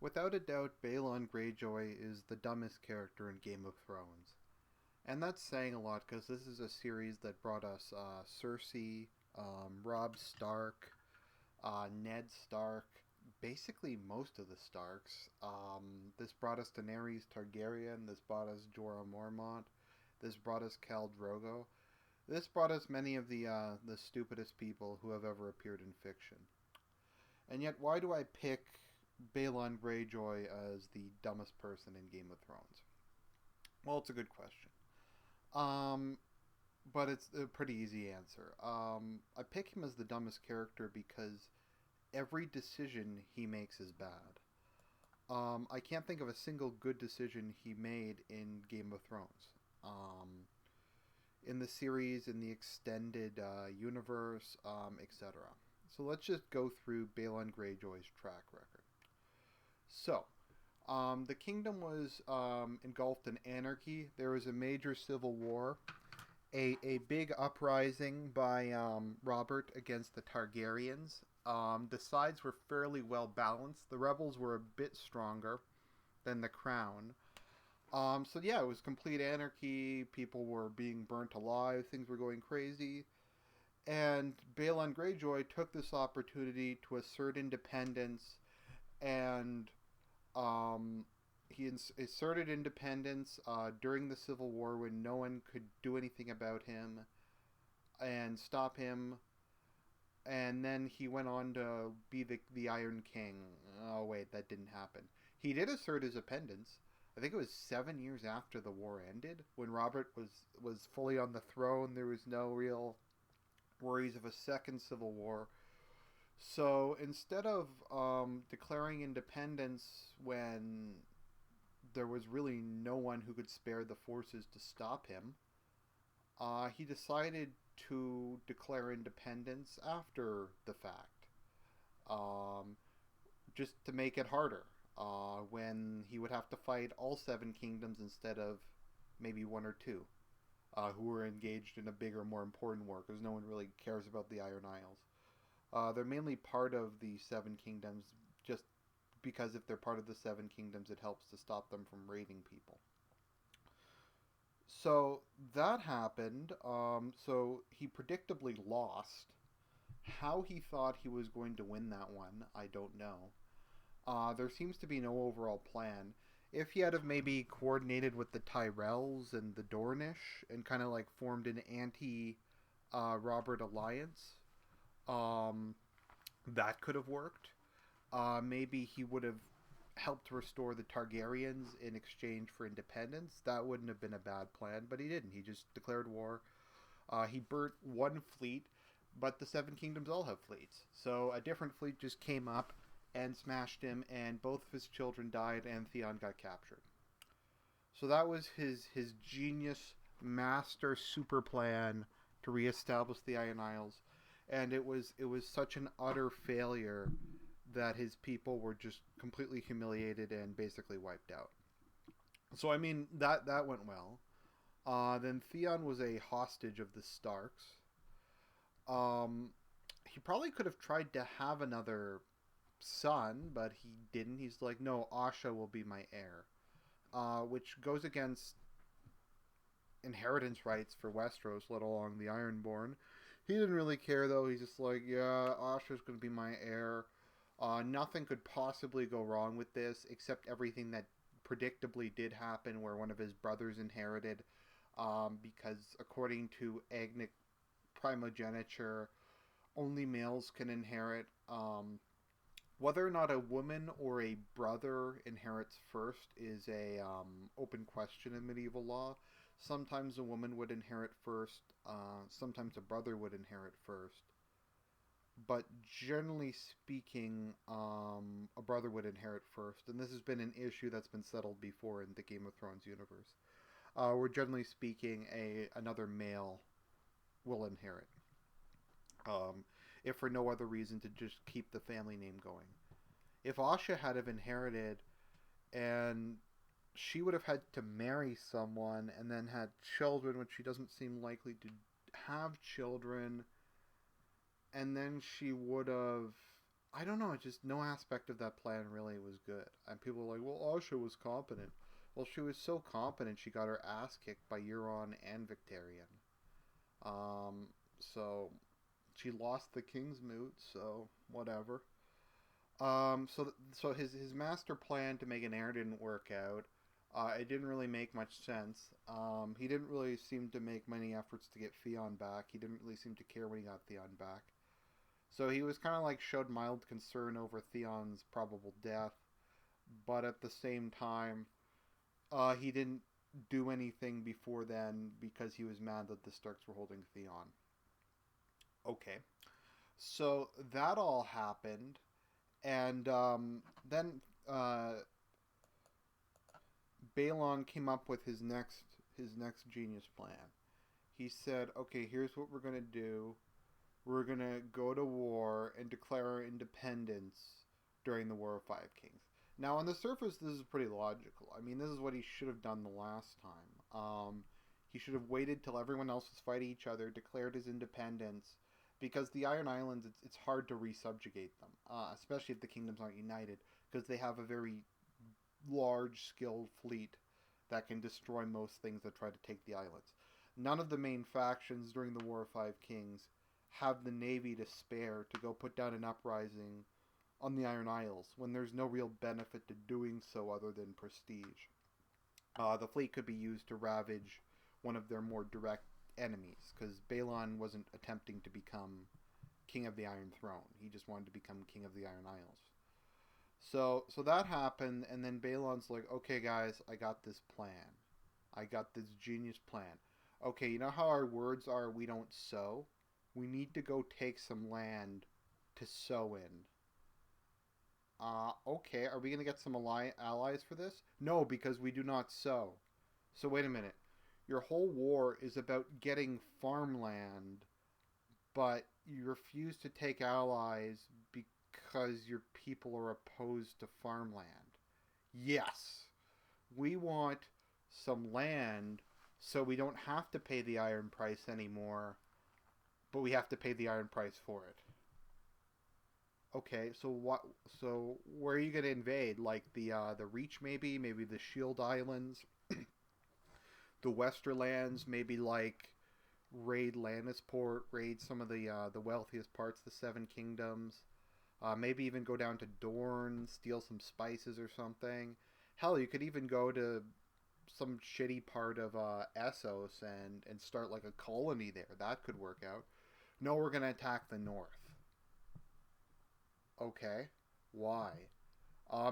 Without a doubt, Balon Greyjoy is the dumbest character in Game of Thrones. And that's saying a lot because this is a series that brought us Cersei, Robb Stark, Ned Stark, basically most of the Starks. This brought us Daenerys Targaryen, this brought us Jorah Mormont, this brought us Khal Drogo. This brought us many of the stupidest people who have ever appeared in fiction. And yet, why do I pick Balon Greyjoy as the dumbest person in Game of Thrones? Well, it's a good question. Um, but it's a pretty easy answer. I pick him as the dumbest character because every decision he makes is bad. I can't think of a single good decision he made in Game of Thrones. In the series, in the extended universe, etc. So let's just go through Balon Greyjoy's track record. So, the kingdom was engulfed in anarchy. There was a major civil war, a big uprising by Robert against the Targaryens. The sides were fairly well balanced. The rebels were a bit stronger than the crown. So yeah, it was complete anarchy. People were being burnt alive. Things were going crazy. And Balon Greyjoy took this opportunity to assert independence and um, he asserted independence during the Civil War when no one could do anything about him and stop him. And then he went on to be the Iron King. Oh, wait, that didn't happen. He did assert his independence. I think it was 7 years after the war ended, when Robert was fully on the throne. There was no real worries of a second civil war. So instead of declaring independence when there was really no one who could spare the forces to stop him, he decided to declare independence after the fact, um, just to make it harder. When he would have to fight all seven kingdoms instead of maybe one or two, who were engaged in a bigger, more important war, because no one really cares about the Iron Isles. They're mainly part of the Seven Kingdoms just because if they're part of the Seven Kingdoms, it helps to stop them from raiding people. So that happened. So he predictably lost. How he thought he was going to win that one, I don't know. There seems to be no overall plan. If he had have maybe coordinated with the Tyrells and the Dornish and kind of like formed an anti Robert alliance, um, that could have worked. Maybe he would have helped restore the Targaryens in exchange for independence. That wouldn't have been a bad plan, but he didn't. He just declared war. He burnt one fleet, but the Seven Kingdoms all have fleets. So a different fleet just came up and smashed him, and both of his children died, and Theon got captured. So that was his genius master super plan to reestablish the Iron Isles, and it was such an utter failure that his people were just completely humiliated and basically wiped out. So I mean that went well. Then Theon was a hostage of the Starks. Um, he probably could have tried to have another son, but he didn't. He's like, no, Asha will be my heir, which goes against inheritance rights for Westeros, let alone the Ironborn. He didn't really care though. He's just like, yeah, Asha's going to be my heir. Nothing could possibly go wrong with this, except everything that predictably did happen, where one of his brothers inherited, because according to Agnic primogeniture, only males can inherit. Whether or not a woman or a brother inherits first is a open question in medieval law. Sometimes a woman would inherit first. Sometimes a brother would inherit first. But generally speaking, a brother would inherit first, and this has been an issue that's been settled before in the Game of Thrones universe. Where generally speaking, a another male will inherit, um, if for no other reason to just keep the family name going. If Asha had have inherited, and she would have had to marry someone and then had children, which she doesn't seem likely to have children, and then she would have I don't know. It's just no aspect of that plan really was good. And people were like, well, Asha was competent. Well, she was so competent, she got her ass kicked by Euron and Victarion. Um, so she lost the King's Moot, so whatever. So his master plan to make an heir didn't work out. It didn't really make much sense. He didn't really seem to make many efforts to get Theon back. He didn't really seem to care when he got Theon back. So he was kind of like showed mild concern over Theon's probable death, but at the same time, he didn't do anything before then because he was mad that the Starks were holding Theon. Okay, so that all happened, and then uh, Balon came up with his next genius plan. He said, "Okay, here's what we're gonna do. We're gonna go to war and declare our independence during the War of Five Kings." Now, on the surface, this is pretty logical. I mean, this is what he should have done the last time. He should have waited till everyone else was fighting each other, declared his independence, because the Iron Islands, it's hard to resubjugate them, especially if the kingdoms aren't united, because they have a very large, skilled fleet that can destroy most things that try to take the islands. None of the main factions during the War of Five Kings have the navy to spare to go put down an uprising on the Iron Isles when there's no real benefit to doing so other than prestige. The fleet could be used to ravage one of their more direct enemies because Balon wasn't attempting to become king of the Iron Throne. He just wanted to become king of the Iron Isles. So that happened, and then Balon's like, okay, guys, I got this plan. I got this genius plan. Okay, you know how our words are we don't sow? We need to go take some land to sow in. Okay, are we going to get some allies for this? No, because we do not sow. So wait a minute. Your whole war is about getting farmland, but you refuse to take allies because your people are opposed to farmland. Yes, we want some land so we don't have to pay the iron price anymore, but we have to pay the iron price for it. Okay, so what? So where are you gonna invade? Like the Reach, maybe the Shield Islands, the Westerlands, maybe like raid Lannisport, raid some of the wealthiest parts, the Seven Kingdoms. Maybe even go down to Dorne, steal some spices or something. Hell, you could even go to some shitty part of Essos and start like a colony there. That could work out. No, we're gonna attack the north. Okay, why?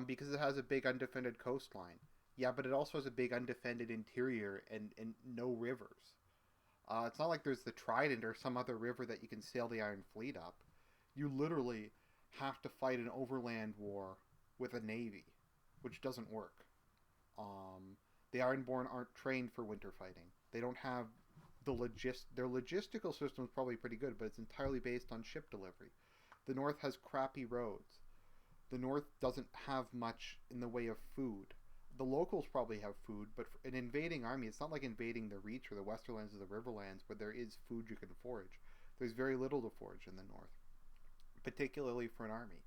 Because it has a big undefended coastline. Yeah, but it also has a big undefended interior and no rivers. It's not like there's the Trident or some other river that you can sail the Iron Fleet up. You literally have to fight an overland war with a navy, which doesn't work. Um, the Ironborn aren't trained for winter fighting. They don't have their logistical system is probably pretty good, but it's entirely based on ship delivery. The North has crappy roads. The North doesn't have much in the way of food. The locals probably have food, but for an invading army, it's not like invading the Reach or the Westerlands or the Riverlands where there is food you can forage. There's very little to forage in the North, particularly for an army.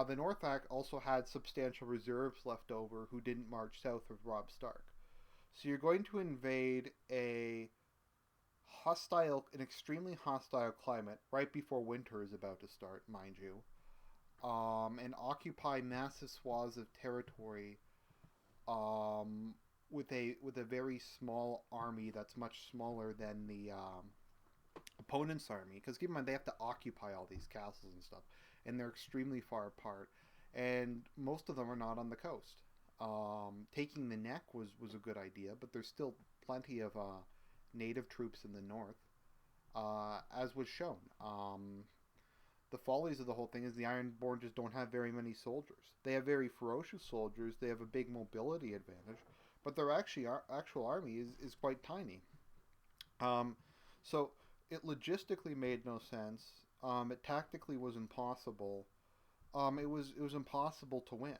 The North Act also had substantial reserves left over who didn't march south with Robb Stark. So you're going to invade an extremely hostile climate right before winter is about to start, mind you, and occupy massive swaths of territory with a very small army that's much smaller than the opponent's army. Because keep in mind they have to occupy all these castles and stuff, and they're extremely far apart, and most of them are not on the coast. Taking the neck was a good idea, but there's still plenty of native troops in the north, as was shown. The follies of the whole thing is the Ironborn just don't have very many soldiers. They have very ferocious soldiers. They have a big mobility advantage, but their actual army is quite tiny. Um, so it logistically made no sense. It tactically was impossible. It was impossible to win.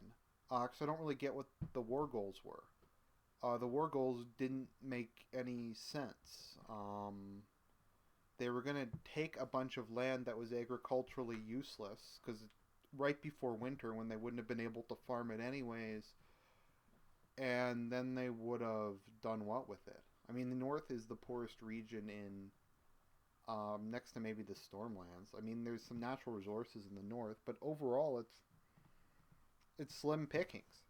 Because I don't really get what the war goals were. The war goals didn't make any sense. They were going to take a bunch of land that was agriculturally useless because right before winter when they wouldn't have been able to farm it anyways, and then they would have done what with it? I mean, the north is the poorest region in next to maybe the Stormlands. I mean, there's some natural resources in the north, but overall, it's slim pickings.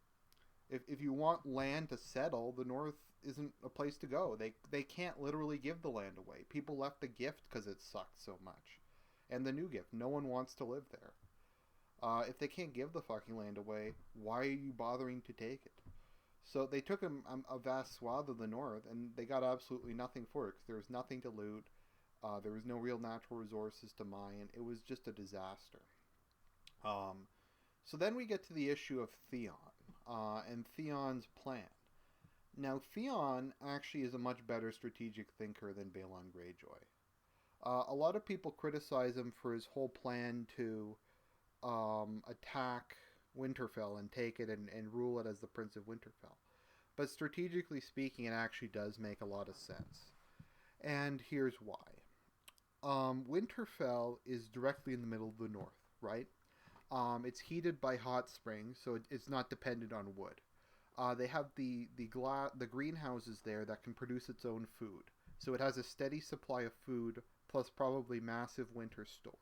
If you want land to settle, the north isn't a place to go. They can't literally give the land away. People left the gift because it sucked so much, and the new gift. No one wants to live there. If they can't give the fucking land away, why are you bothering to take it? So they took a vast swath of the north, and they got absolutely nothing for it because there was nothing to loot. There was no real natural resources to mine. It was just a disaster. Um, so then we get to the issue of Theon and Theon's plan. Now, Theon actually is a much better strategic thinker than Balon Greyjoy. A lot of people criticize him for his whole plan to attack Winterfell and take it and rule it as the Prince of Winterfell. But strategically speaking, it actually does make a lot of sense. And here's why. Winterfell is directly in the middle of the north, right? It's heated by hot springs, so it's not dependent on wood. They have the greenhouses there that can produce its own food, so it has a steady supply of food plus probably massive winter stores.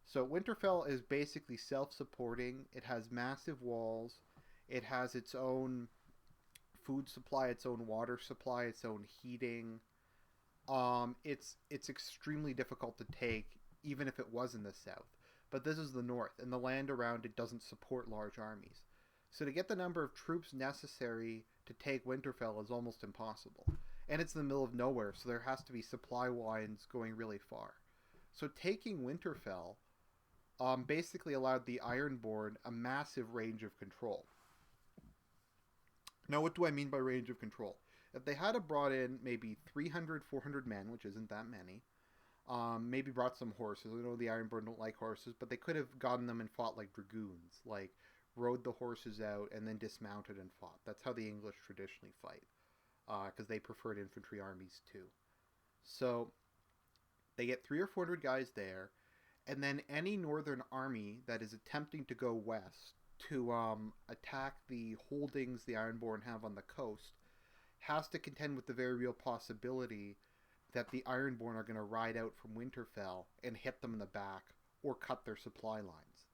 So Winterfell is basically self-supporting. It has massive walls. It has its own food supply, its own water supply, its own heating. It's extremely difficult to take, even if it was in the south. But this is the north, and the land around it doesn't support large armies. So to get the number of troops necessary to take Winterfell is almost impossible. And it's in the middle of nowhere, so there has to be supply lines going really far. So taking Winterfell basically allowed the Ironborn a massive range of control. Now, what do I mean by range of control? If they had brought in maybe 300, 400 men, which isn't that many, maybe brought some horses. I know the Ironborn don't like horses, but they could have gotten them and fought like dragoons, like rode the horses out and then dismounted and fought. That's how the English traditionally fight, because they preferred infantry armies too. So they get 300 or 400 guys there, and then any northern army that is attempting to go west to attack the holdings the Ironborn have on the coast has to contend with the very real possibility that the Ironborn are going to ride out from Winterfell and hit them in the back or cut their supply lines.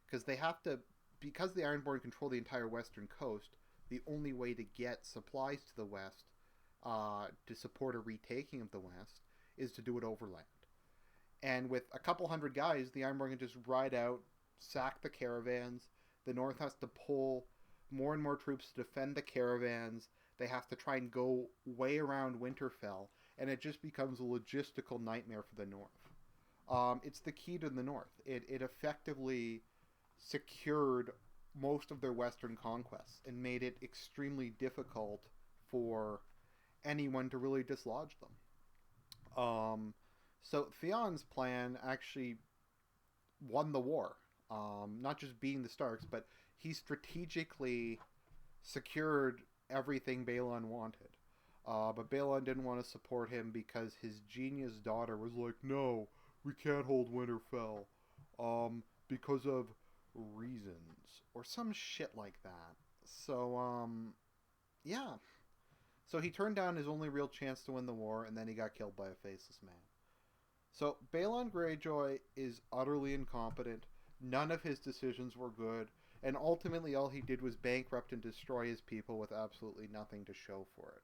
Because they have to, because the Ironborn control the entire western coast, the only way to get supplies to the west to support a retaking of the west is to do it overland. And with a couple hundred guys, the Ironborn can just ride out, sack the caravans. The north has to pull more and more troops to defend the caravans. They have to try and go way around Winterfell, and it just becomes a logistical nightmare for the north. It's the key to the north. It effectively secured most of their western conquests and made it extremely difficult for anyone to really dislodge them. So Theon's plan actually won the war. Not just beating the Starks, but he strategically secured everything Balon wanted. But Balon didn't want to support him because his genius daughter was like, no, we can't hold Winterfell because of reasons. Or some shit like that. So, yeah. So he turned down his only real chance to win the war, and then he got killed by a faceless man. So Balon Greyjoy is utterly incompetent. None of his decisions were good, and ultimately all he did was bankrupt and destroy his people with absolutely nothing to show for it.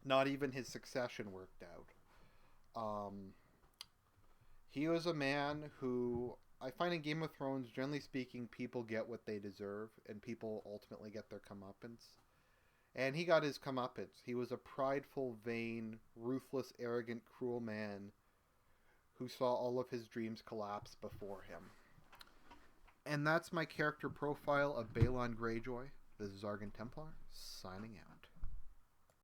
Not even his succession worked out. He was a man who, I find in Game of Thrones, generally speaking, people get what they deserve, and people ultimately get their comeuppance. And he got his comeuppance. He was a prideful, vain, ruthless, arrogant, cruel man who saw all of his dreams collapse before him. And that's my character profile of Balon Greyjoy. This is Argent Templar, signing out.